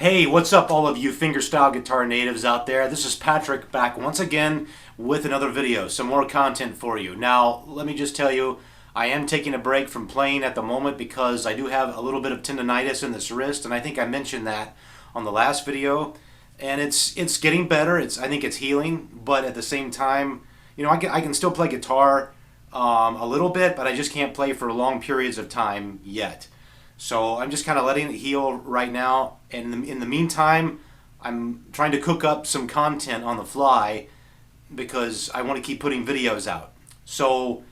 Hey, what's up, all of you fingerstyle guitar natives out there? This is Patrick back once again with another video, some more content for you. Now, let me just tell you, I am taking a break from playing at the moment because I do have a little bit of tendonitis in this wrist, and I think I mentioned that on the last video. And it's getting better. I think it's healing, but at the same time, I can still play guitar a little bit, but I just can't play for long periods of time yet. So I'm just kind of letting it heal right now. And in the meantime, I'm trying to cook up some content on the fly because I want to keep putting videos out. So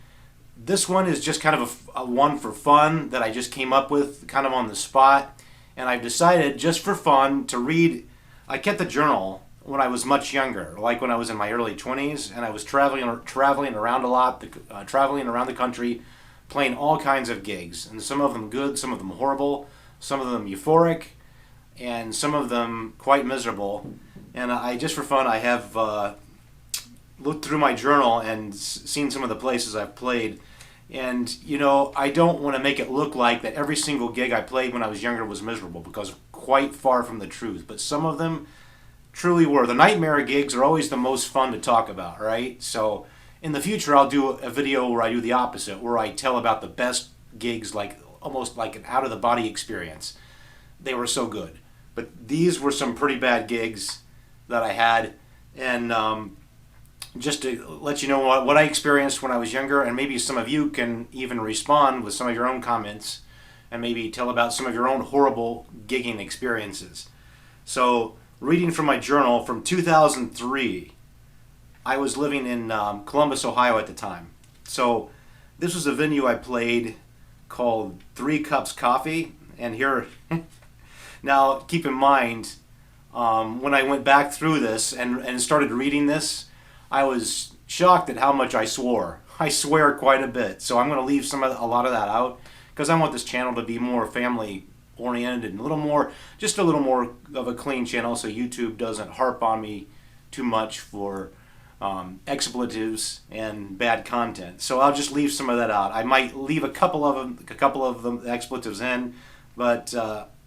this one is just kind of a one for fun that I just came up with kind of on the spot. And I've decided just for fun to read. I kept the journal when I was much younger, like when I was in my early 20s, and I was traveling around a lot, traveling around the country, playing all kinds of gigs, and some of them good, some of them horrible, some of them euphoric, and some of them quite miserable. And I just for fun, I have looked through my journal and seen some of the places I've played. And I don't want to make it look like that every single gig I played when I was younger was miserable, because quite far from the truth. But some of them truly were. The nightmare gigs are always the most fun to talk about, right? So in the future, I'll do a video where I do the opposite, where I tell about the best gigs, like almost like an out-of-the-body experience. They were so good. But these were some pretty bad gigs that I had. And just to let you know what I experienced when I was younger, and maybe some of you can even respond with some of your own comments and maybe tell about some of your own horrible gigging experiences. So, reading from my journal from 2003, I was living in Columbus, Ohio at the time. So, this was a venue I played called Three Cups Coffee, and here, now keep in mind, when I went back through this and started reading this, I was shocked at how much I swore. I swear quite a bit, so I'm going to leave a lot of that out because I want this channel to be more family oriented and just a little more of a clean channel, so YouTube doesn't harp on me too much for expletives and bad content. So I'll just leave some of that out. I might leave a couple of them expletives in, but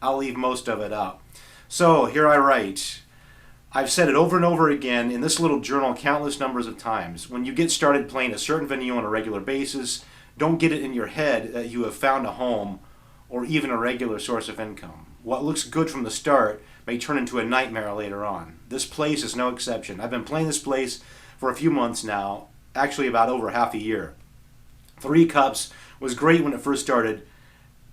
I'll leave most of it out. So here I write. I've said it over and over again in this little journal countless numbers of times. When you get started playing a certain venue on a regular basis, don't get it in your head that you have found a home or even a regular source of income. What looks good from the start may turn into a nightmare later on. This place is no exception. I've been playing this place for a few months now, actually about over half a year. Three Cups was great when it first started,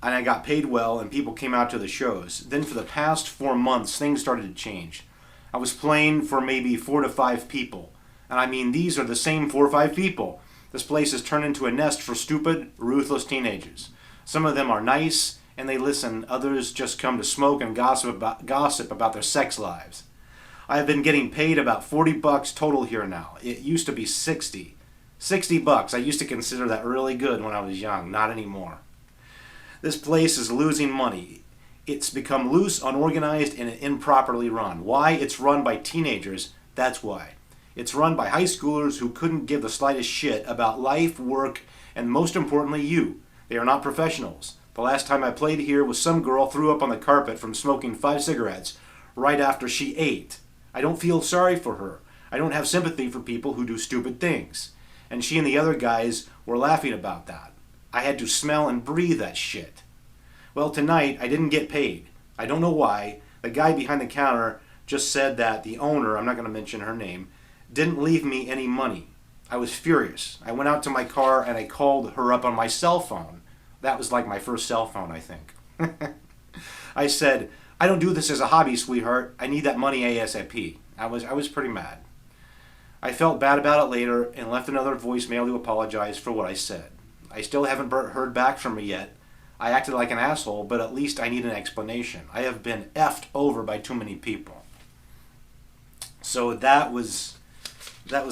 and I got paid well and people came out to the shows. Then for the past 4 months, things started to change. I was playing for maybe 4 to 5 people. And I mean, these are the same 4 or 5 people. This place has turned into a nest for stupid, ruthless teenagers. Some of them are nice and they listen. Others just come to smoke and gossip about their sex lives. I have been getting paid about $40 total here now. It used to be 60. $60. I used to consider that really good when I was young. Not anymore. This place is losing money. It's become loose, unorganized, and improperly run. Why? It's run by teenagers. That's why. It's run by high schoolers who couldn't give the slightest shit about life, work, and most importantly, you. They are not professionals. The last time I played here was some girl threw up on the carpet from smoking 5 cigarettes right after she ate. I don't feel sorry for her. I don't have sympathy for people who do stupid things. And she and the other guys were laughing about that. I had to smell and breathe that shit. Well, tonight I didn't get paid. I don't know why. The guy behind the counter just said that the owner, I'm not going to mention her name, didn't leave me any money. I was furious. I went out to my car and I called her up on my cell phone. That was like my first cell phone, I think. I said, I don't do this as a hobby, sweetheart. I need that money ASAP. I was pretty mad. I felt bad about it later and left another voicemail to apologize for what I said. I still haven't heard back from her yet. I acted like an asshole, but at least I need an explanation. I have been effed over by too many people. So that was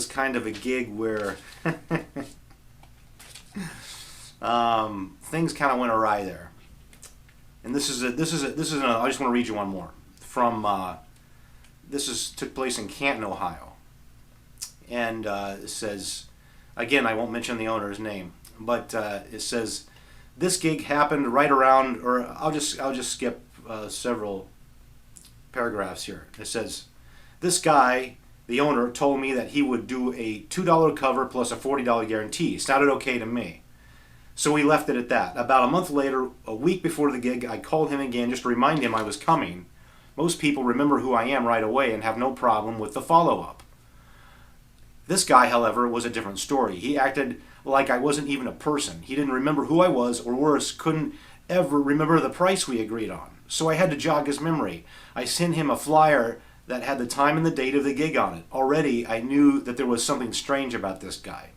kind of a gig where things kind of went awry there. And I just want to read you one more from took place in Canton, Ohio. And it says, again, I won't mention the owner's name, but it says, this gig happened right around, or I'll just skip several paragraphs here. It says, this guy, the owner, told me that he would do a $2 cover plus a $40 guarantee. Sounded okay to me. So we left it at that. About a month later, a week before the gig, I called him again just to remind him I was coming. Most people remember who I am right away and have no problem with the follow-up. This guy, however, was a different story. He acted like I wasn't even a person. He didn't remember who I was, or worse, couldn't ever remember the price we agreed on. So I had to jog his memory. I sent him a flyer that had the time and the date of the gig on it. Already, I knew that there was something strange about this guy.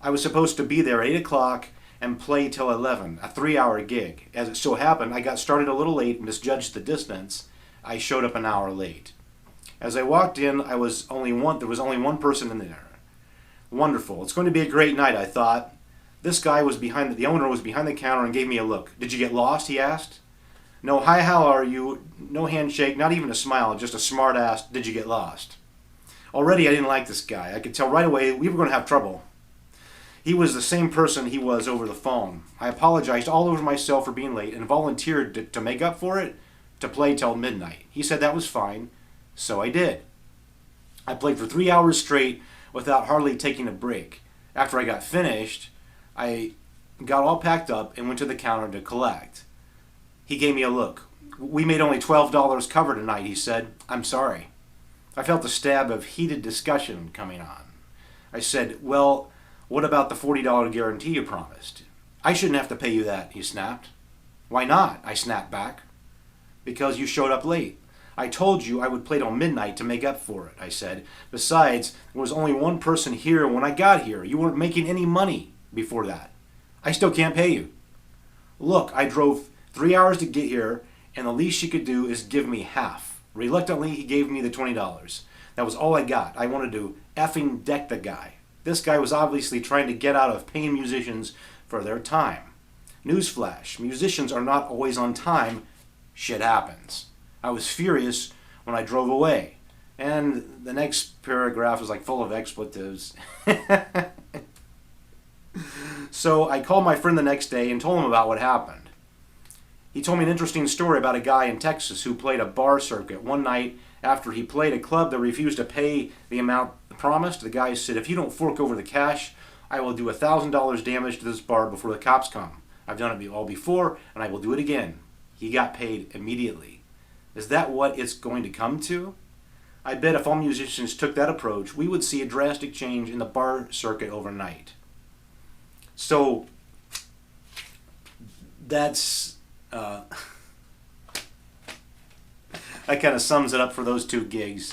I was supposed to be there at 8 o'clock and play till 11, a 3-hour gig. As it so happened, I got started a little late and misjudged the distance. I showed up an hour late. As I walked in, there was only one person in there. Wonderful. It's going to be a great night, I thought. This guy was the owner was behind the counter and gave me a look. Did you get lost? He asked. No, hi, how are you? No handshake, not even a smile, just a smart ass, did you get lost? Already I didn't like this guy. I could tell right away we were going to have trouble. He was the same person he was over the phone. I apologized all over myself for being late and volunteered to make up for it to play till midnight. He said that was fine, so I did. I played for 3 hours straight without hardly taking a break. After I got finished, I got all packed up and went to the counter to collect. He gave me a look. We made only $12 cover tonight, he said. I'm sorry. I felt a stab of heated discussion coming on. I said, well, what about the $40 guarantee you promised? I shouldn't have to pay you that, he snapped. Why not? I snapped back. Because you showed up late. I told you I would play till midnight to make up for it, I said. Besides, there was only one person here when I got here. You weren't making any money before that. I still can't pay you. Look, I drove 3 hours to get here, and the least she could do is give me half. Reluctantly, he gave me the $20. That was all I got. I wanted to effing deck the guy. This guy was obviously trying to get out of paying musicians for their time. Newsflash, musicians are not always on time. Shit happens. I was furious when I drove away. And the next paragraph is like full of expletives. So I called my friend the next day and told him about what happened. He told me an interesting story about a guy in Texas who played a bar circuit. One night after he played a club that refused to pay the amount promised, the guy said, if you don't fork over the cash, I will do $1,000 damage to this bar before the cops come. I've done it all before, and I will do it again. He got paid immediately. Is that what it's going to come to? I bet if all musicians took that approach, we would see a drastic change in the bar circuit overnight. So, that's... that kind of sums it up for those two gigs.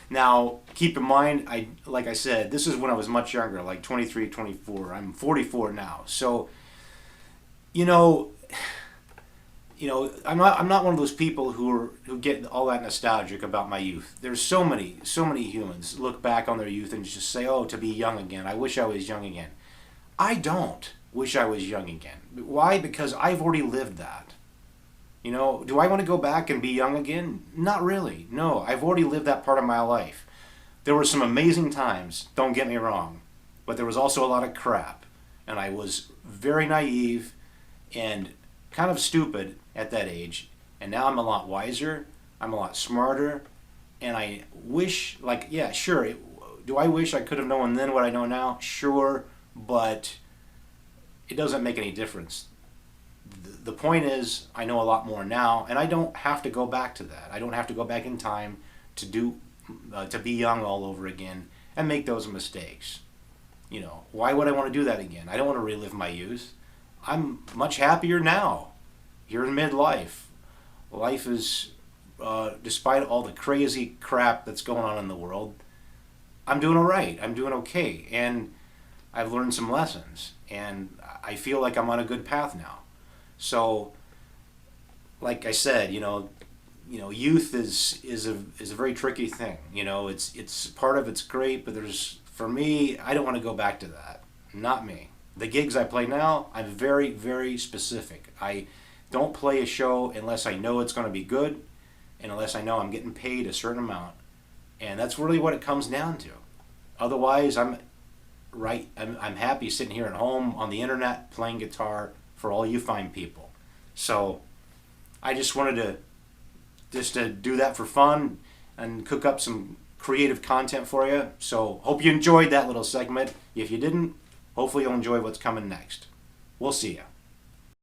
Now, keep in mind, like I said, this is when I was much younger, like 23, 24. I'm 44 now. So, I'm not one of those people who get all that nostalgic about my youth. There's so many humans look back on their youth and just say, "Oh, to be young again. I wish I was young again." I don't wish I was young again. Why? Because I've already lived that. Do I want to go back and be young again? Not really. No, I've already lived that part of my life. There were some amazing times, don't get me wrong, but there was also a lot of crap, and I was very naive and kind of stupid at that age, and now I'm a lot wiser, I'm a lot smarter, and I wish, sure, do I wish I could have known then what I know now? Sure, but it doesn't make any difference. The point is, I know a lot more now, and I don't have to go back to that. I don't have to go back in time to be young all over again and make those mistakes. Why would I want to do that again? I don't want to relive my youth. I'm much happier now, here in midlife. Life is, despite all the crazy crap that's going on in the world, I'm doing all right. I'm doing okay, and I've learned some lessons, and I feel like I'm on a good path now. So, like I said, youth is a very tricky thing. It's part of it's great, but for me, I don't want to go back to that. Not me. The gigs I play now, I'm very, very specific. I don't play a show unless I know it's going to be good, and unless I know I'm getting paid a certain amount, and that's really what it comes down to. Otherwise, I'm happy sitting here at home on the internet playing guitar for all you fine people. So I just wanted to just to do that for fun and cook up some creative content for you. So hope you enjoyed that little segment. If you didn't, hopefully you'll enjoy what's coming next. We'll see you.